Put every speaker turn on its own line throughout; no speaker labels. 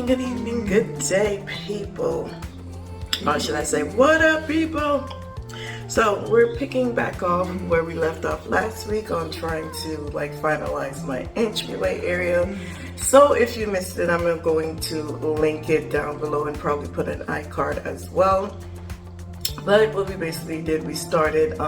Good evening, good day, people. Or should I say, what up, people? So we're picking back off where we left off last week on trying to finalize my entryway area. So if you missed it, I'm going to link it down below and probably put an iCard as well. But what we basically did, we started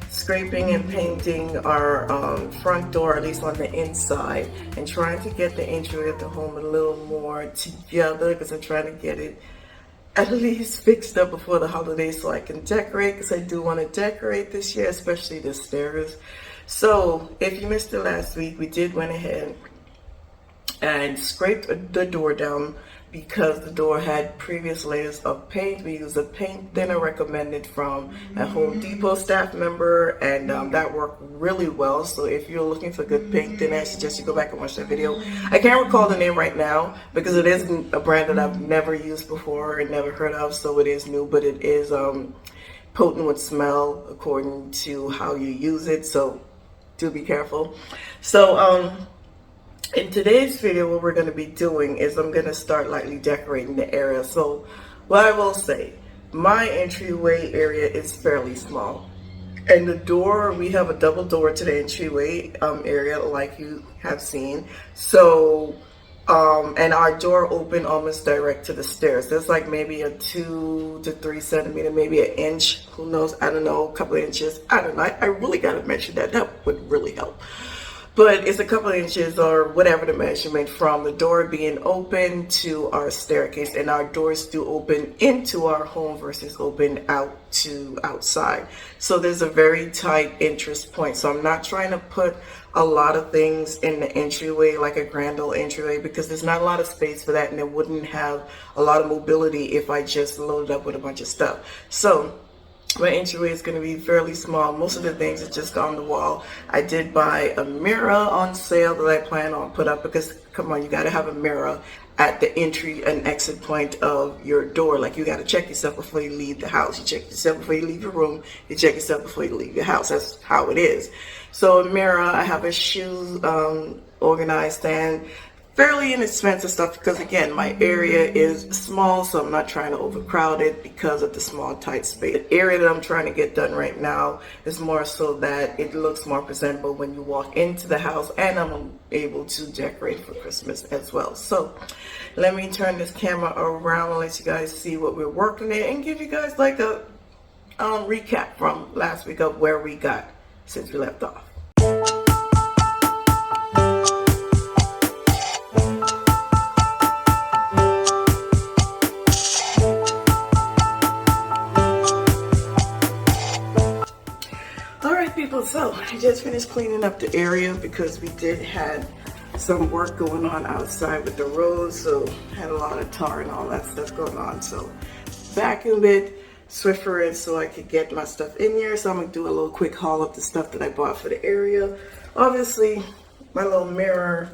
scraping and painting our front door, at least on the inside, and trying to get the entryway of the home a little more together because I'm trying to get it at least fixed up before the holidays so I can decorate, because I do want to decorate this year, especially the stairs. So if you missed it last week, we did went ahead and scraped the door down because the door had previous layers of paint. We used a paint thinner recommended from a Home Depot staff member, and that worked really well. So if you're looking for good paint thinner, I suggest you go back and watch that video. I can't recall the name right now because it is a brand that I've never used before and never heard of, so it is new, but it is potent with smell according to how you use it, so do be careful. So in today's video, what we're going to be doing is I'm going to start lightly decorating the area. So what I will say, my entryway area is fairly small. And the door, we have a double door to the entryway area like you have seen. So, and our door open almost direct to the stairs. There's like maybe a 2 to 3 centimeter, maybe an inch, who knows, I don't know, a couple of inches. I don't know, I really got to mention that. That would really help. But it's a couple of inches or whatever the measurement from the door being open to our staircase, and our doors do open into our home versus open out to outside. So there's a very tight entrance point. So I'm not trying to put a lot of things in the entryway, like a grand old entryway, because there's not a lot of space for that, and it wouldn't have a lot of mobility if I just loaded up with a bunch of stuff. So my entryway is going to be fairly small. Most of the things are just on the wall. I did buy a mirror on sale that I plan on put up because, come on, you got to have a mirror at the entry and exit point of your door. Like, you got to check yourself before you leave the house. You check yourself before you leave your room. You check yourself before you leave your house. That's how it is. So a mirror, I have a shoe organized stand. Fairly inexpensive stuff because, again, my area is small, so I'm not trying to overcrowd it because of the small, tight space. The area that I'm trying to get done right now is more so that it looks more presentable when you walk into the house, and I'm able to decorate for Christmas as well. So let me turn this camera around and let you guys see what we're working at and give you guys like a recap from last week of where we got since we left off. People, so I just finished cleaning up the area because we did have some work going on outside with the roads, so had a lot of tar and all that stuff going on. So vacuumed it, Swiffer it so I could get my stuff in here. So I'm gonna do a little quick haul of the stuff that I bought for the area. Obviously, my little mirror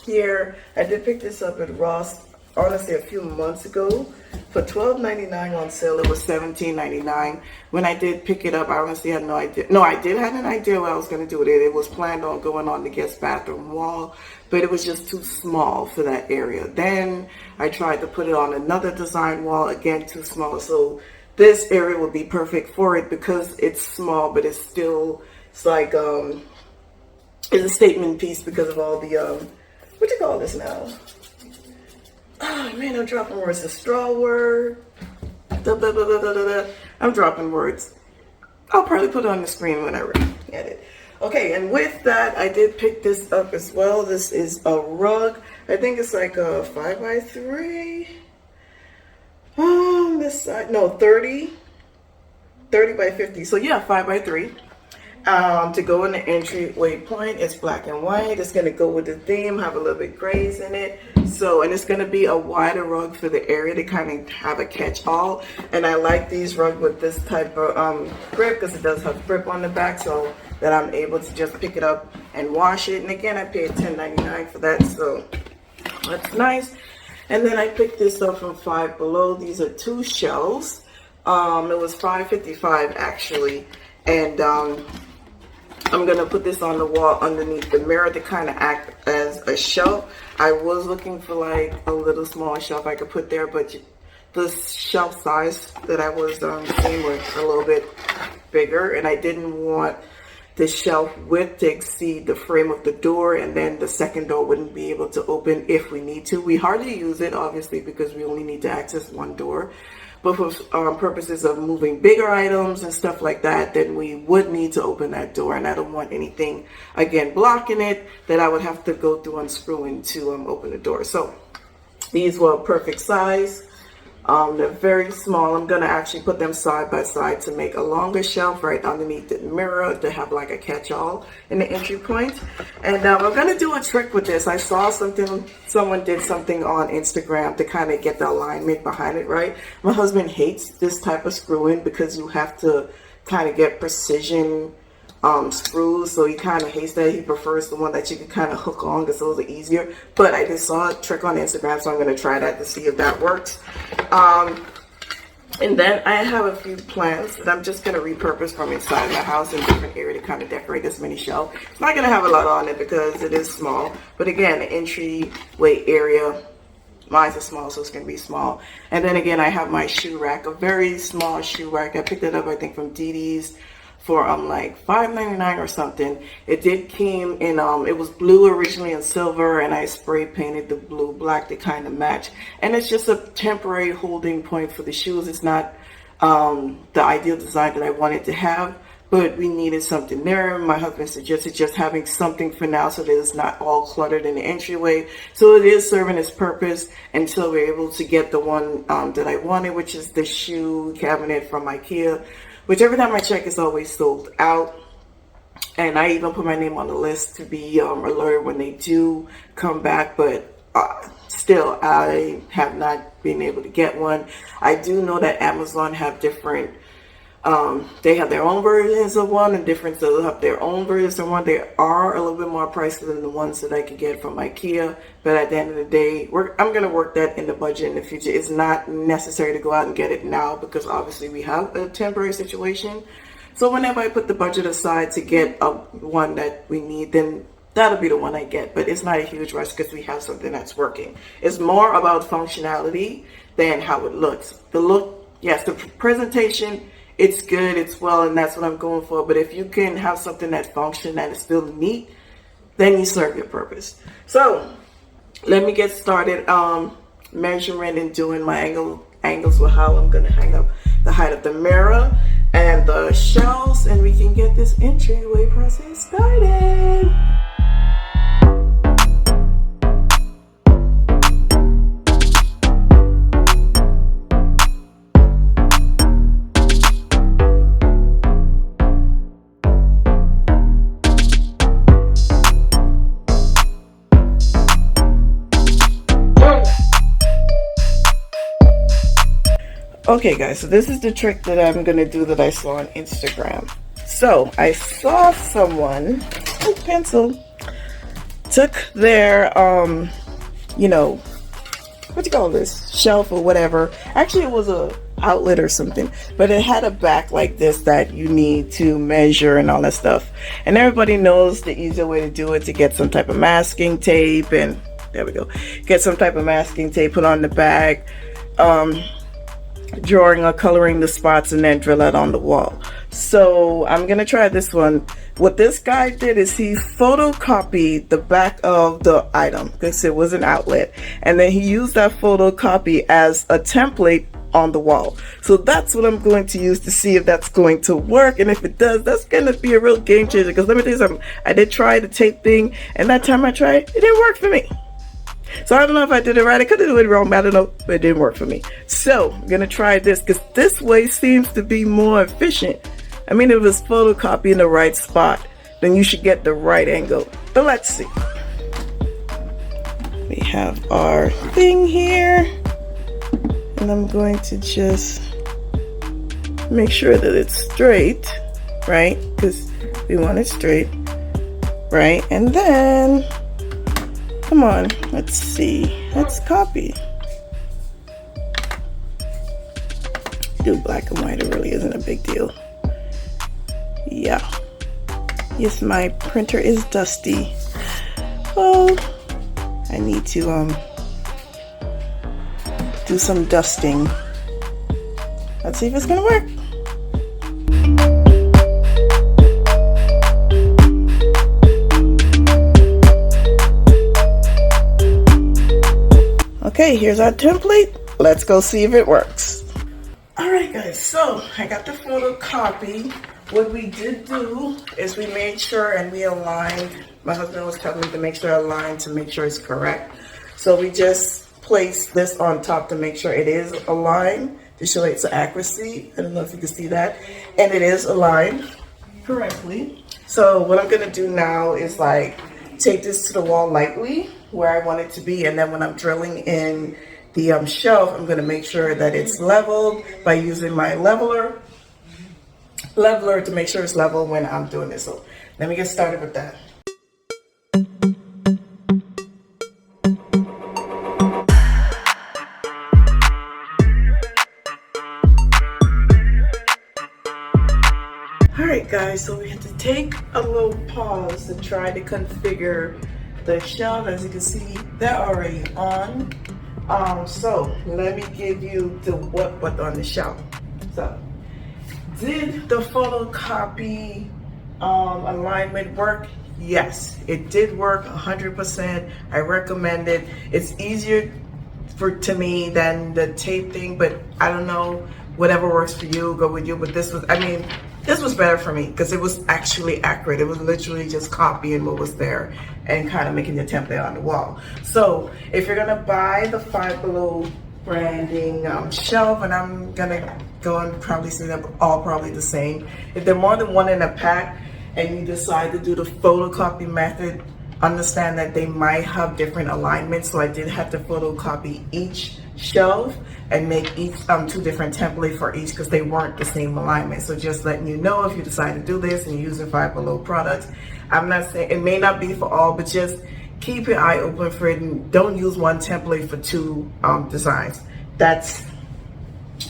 here, I did pick this up at Ross, honestly, a few months ago. For $12.99 on sale, it was $17.99. When I did pick it up, I honestly had no idea. No, I did have an idea what I was going to do with it. It was planned on going on the guest bathroom wall, but it was just too small for that area. Then I tried to put it on another design wall, again, too small. So this area would be perfect for it because it's small, but it's still, it's like, it's a statement piece because of all the, what you call this now? Oh man, I'm dropping words. The straw word. I'm dropping words. I'll probably put it on the screen whenever. looking at it. Okay, and with that, I did pick this up as well. This is a rug. I think it's like a 5x3. This side, no, 30 by 50. So yeah, 5x3. To go in the entryway point, it's black and white. It's going to go with the theme, have a little bit grays in it. So, and it's going to be a wider rug for the area to kind of have a catch-all. And I like these rugs with this type of grip, because it does have grip on the back, so that I'm able to just pick it up and wash it. And again, I paid $10.99 for that, so that's nice. And then I picked this up from Five Below. These are 2 shelves. It was $5.55 actually, and I'm gonna put this on the wall underneath the mirror to kind of act as a shelf. I was looking for like a little small shelf I could put there, but the shelf size that I was seeing was a little bit bigger, and I didn't want the shelf width to exceed the frame of the door, and then the second door wouldn't be able to open if we need to. We hardly use it, obviously, because we only need to access one door. But for purposes of moving bigger items and stuff like that, then we would need to open that door, and I don't want anything, again, blocking it that I would have to go through unscrewing to open the door. So these were perfect size. They're very small. I'm going to actually put them side by side to make a longer shelf right underneath the mirror to have like a catch-all in the entry point. And I'm going to do a trick with this. I saw someone did something on Instagram to kind of get the alignment behind it right. My husband hates this type of screw-in because you have to kind of get precision screws, so he kind of hates that. He prefers the one that you can kind of hook on because those are easier. But I just saw a trick on Instagram, so I'm going to try that to see if that works. And then I have a few plants that I'm just going to repurpose from inside my house in different area to kind of decorate this mini shelf. It's not going to have a lot on it because it is small, but again, the entryway area, mine's is small, so it's going to be small. And then again, I have my shoe rack, a very small shoe rack. I picked it up, I think, from DD's for like $5.99 or something. It did came in it was blue originally and silver, and I spray painted the blue black to kind of match. And it's just a temporary holding point for the shoes. It's not the ideal design that I wanted to have, but we needed something there. My husband suggested just having something for now so that it's not all cluttered in the entryway. So it is serving its purpose until we're able to get the one that I wanted, which is the shoe cabinet from IKEA, which every time I check is always sold out. And I even put my name on the list to be alerted when they do come back, but still I have not been able to get one. I do know that Amazon have different, they have their own versions of one, and different they'll have their own versions of one. They are a little bit more pricey than the ones that I could get from IKEA, but at the end of the day, I'm going to work that in the budget in the future. It's not necessary to go out and get it now because obviously we have a temporary situation. So whenever I put the budget aside to get one that we need, then that'll be the one I get. But it's not a huge rush because we have something that's working. It's more about functionality than how it looks. The look, yes, the presentation, it's good, it's well, and that's what I'm going for. But if you can have something that functions and is still neat, then you serve your purpose. So let me get started measuring and doing my angles with how I'm going to hang up the height of the mirror and the shelves, and we can get this entryway process started. Okay guys, so this is the trick that I'm going to do that I saw on Instagram. So I saw someone, pencil, took their, you know, what you call this, shelf or whatever. Actually it was a outlet or something, but it had a back like this that you need to measure and all that stuff. And everybody knows the easier way to do it, to get some type of masking tape, and there we go. Get some type of masking tape, put on the back, drawing or coloring the spots, and then drill it on the wall. So I'm gonna try this one. What this guy did is he photocopied the back of the item because it was an outlet, and then he used that photocopy as a template on the wall. So that's what I'm going to use to see if that's going to work, and if it does, that's gonna be a real game changer. Because let me tell you something, I did try the tape thing, and that time I tried, it didn't work for me. So I don't know if I did it right. I could have done it wrong, I don't know, but it didn't work for me. So I'm gonna try this because this way seems to be more efficient. I mean, if it's photocopy in the right spot, then you should get the right angle. But let's see. We have our thing here, and I'm going to just make sure that it's straight, right? Because we want it straight, right? And then, come on, let's see. Let's copy. Do black and white, it really isn't a big deal. Yeah. Yes, my printer is dusty. Oh, I need to do some dusting. Let's see if it's gonna work. Okay, here's our template. Let's go see if it works. All right, guys, so I got the photocopy. What we did do is we made sure and we aligned. My husband was telling me to make sure I aligned to make sure it's correct. So we just placed this on top to make sure it is aligned to show its accuracy. I don't know if you can see that. And it is aligned correctly. So what I'm gonna do now is like take this to the wall lightly where I want it to be. And then when I'm drilling in the shelf, I'm gonna make sure that it's leveled by using my leveler to make sure it's level when I'm doing this. So let me get started with that. All right, guys, so we had to take a little pause to try to configure the shelf. As you can see, they're already on. So let me give you the what on the shelf. So did the photocopy alignment work? Yes, it did work 100%. I recommend it. It's easier to me than the tape thing, but I don't know, whatever works for you, go with you. But this was, I mean, this was better for me because it was actually accurate. It was literally just copying what was there and kind of making the template on the wall. So if you're gonna buy the Five Below branding shelf, and I'm gonna go and probably see them all probably the same. If they're more than one in a pack and you decide to do the photocopy method, understand that they might have different alignments. So I did have to photocopy each shelf and make each two different templates for each because they weren't the same alignment. So just letting you know, if you decide to do this and you're using Five Below products, I'm not saying it may not be for all, but just keep your eye open for it and don't use one template for two designs. That's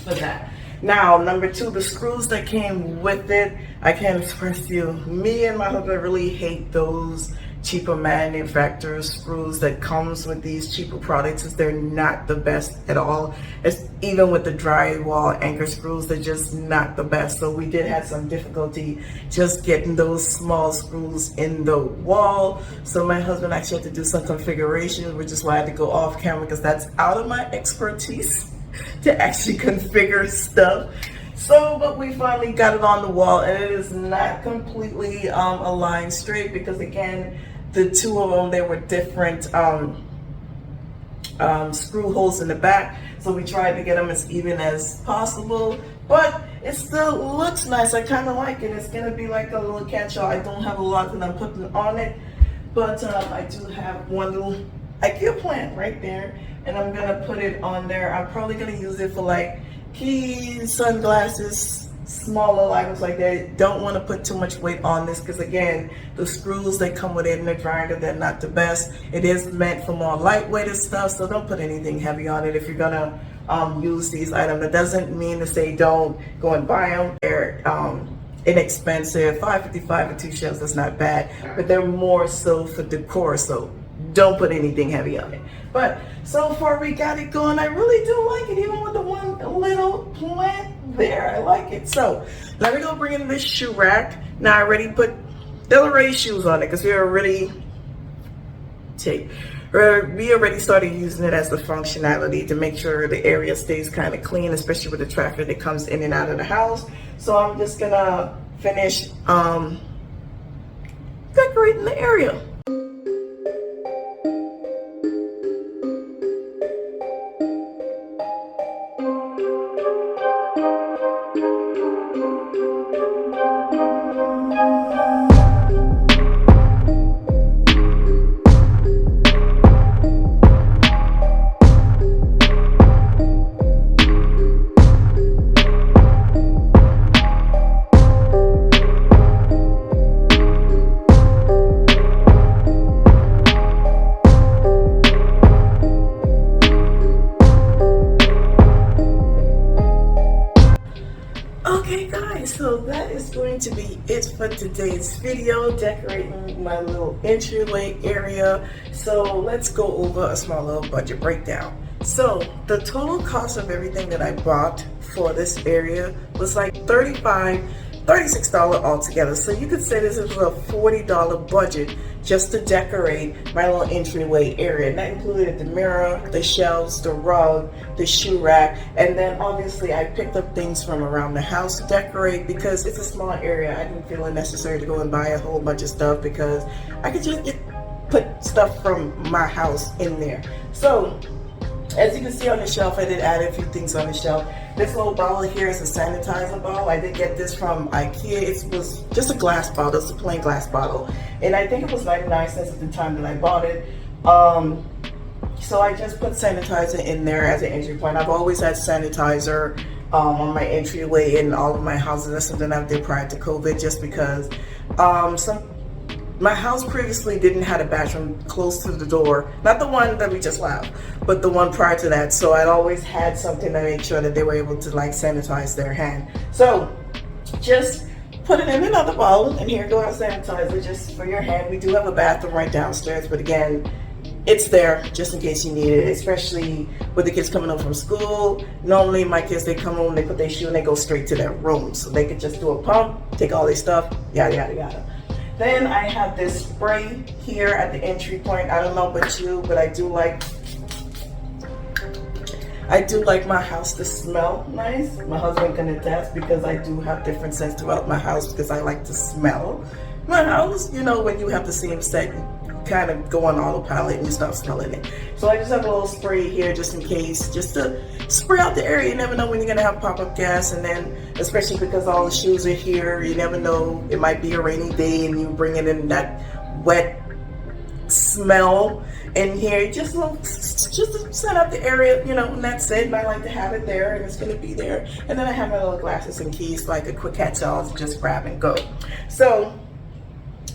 for that. Now, number two, the screws that came with it, I can't express to you. Me and my husband really hate those cheaper manufacturer screws that comes with these cheaper products, because they're not the best at all. It's even with the drywall anchor screws, they're just not the best. So we did have some difficulty just getting those small screws in the wall. So my husband actually had to do some configuration, which is why I had to go off camera, because that's out of my expertise to actually configure stuff. So, but we finally got it on the wall, and it is not completely aligned straight, because again, the two of them, they were different screw holes in the back. So we tried to get them as even as possible, but it still looks nice. I kind of like it. It's gonna be like a little catch-all. I don't have a lot that I'm putting on it, but I do have one little IKEA plant right there, and I'm gonna put it on there. I'm probably gonna use it for like keys, sunglasses, smaller items like that. Don't want to put too much weight on this, because again, the screws that come with it in the grinder, they're not the best. It is meant for more lightweight stuff, so don't put anything heavy on it if you're gonna use these items. That doesn't mean to say don't go and buy them. They're inexpensive. $5.55 for 2 shelves, that's not bad, but they're more so for decor, so don't put anything heavy on it. But so far we got it going. I really do like it, even with the one little plant there. I like it. So let me go bring in this shoe rack. Now I already put Delray shoes on it because we already started using it as the functionality to make sure the area stays kind of clean, especially with the traffic that comes in and out of the house. So I'm just gonna finish decorating the area. Okay guys, so that is going to be it for today's video, decorating my little entryway area. So let's go over a small little budget breakdown. So the total cost of everything that I bought for this area was like $36 altogether. So you could say this is a $40 budget just to decorate my little entryway area. And that included the mirror, the shelves, the rug, the shoe rack, and then obviously I picked up things from around the house to decorate because it's a small area. I didn't feel it necessary to go and buy a whole bunch of stuff because I could just put stuff from my house in there. So as you can see on the shelf, I did add a few things on the shelf. This little bottle here is a sanitizer bottle. I did get this from IKEA. It was just a glass bottle. It's a plain glass bottle. And I think it was 99 cents at the time that I bought it. So I just put sanitizer in there as an entry point. I've always had sanitizer on my entryway in all of my houses. That's something I did prior to COVID just because my house previously didn't have a bathroom close to the door. Not the one that we just left, but the one prior to that. So I'd always had something to make sure that they were able to like sanitize their hand. So just put it in another bowl, and here go our sanitizer just for your hand. We do have a bathroom right downstairs, but again, it's there just in case you need it, especially with the kids coming home from school. Normally my kids, they come home, they put their shoe and they go straight to their room. So they could just do a pump, take all their stuff, yada, yada, yada. Then I have this spray here at the entry point. I don't know about you, but I do like my house to smell nice. My husband can attest because I do have different scents throughout my house because I like to smell my house. You know, when you have the same scent, you kind of go on autopilot and you start smelling it. So I just have a little spray here just in case, just to spray out the area. You never know when you're gonna have pop-up gas, and then especially because all the shoes are here, you never know, it might be a rainy day and you bring it in that wet smell in here, just to set up the area, you know, and that's it. And I like to have it there, and it's gonna be there. And then I have my little glasses and keys, like a quick catch-all to just grab and go. So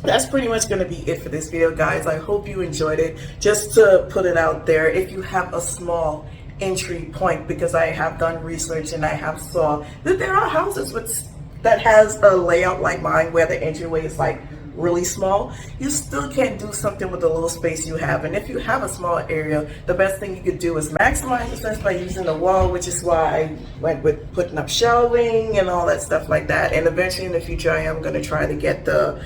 that's pretty much going to be it for this video, guys. I hope you enjoyed it. Just to put it out there, if you have a small entry point, because I have done research and I have saw that there are houses that has a layout like mine where the entryway is like really small, you still can't do something with the little space you have. And if you have a small area, the best thing you could do is maximize the space by using the wall, which is why I went with putting up shelving and all that stuff like that. And eventually in the future, I am going to try to get the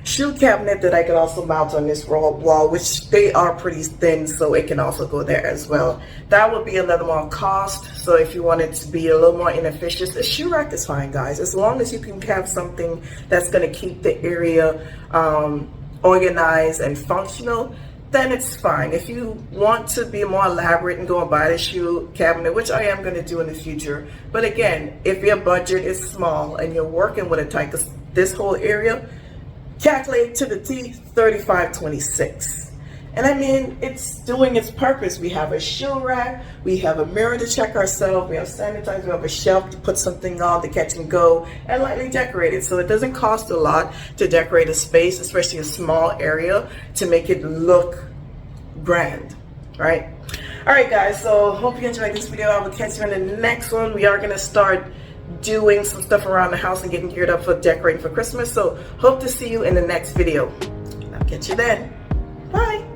shoe cabinet that I could also mount on this wall, which they are pretty thin, so it can also go there as well. That would be a little more cost. So if you want it to be a little more inefficient, the shoe rack is fine, guys. As long as you can have something that's going to keep the area organized and functional, then it's fine. If you want to be more elaborate and go and buy the shoe cabinet, which I am going to do in the future, but again, if your budget is small and you're working with a tight, this whole area, calculate to the T, $35.26. And I mean, it's doing its purpose. We have a shoe rack, we have a mirror to check ourselves, we have sanitizer, we have a shelf to put something on to catch and go, and lightly decorate it. So it doesn't cost a lot to decorate a space, especially a small area, to make it look grand, right? All right, guys, so hope you enjoyed this video. I will catch you in the next one. We are going to start doing some stuff around the house and getting geared up for decorating for Christmas. So hope to see you in the next video. I'll catch you then. Bye.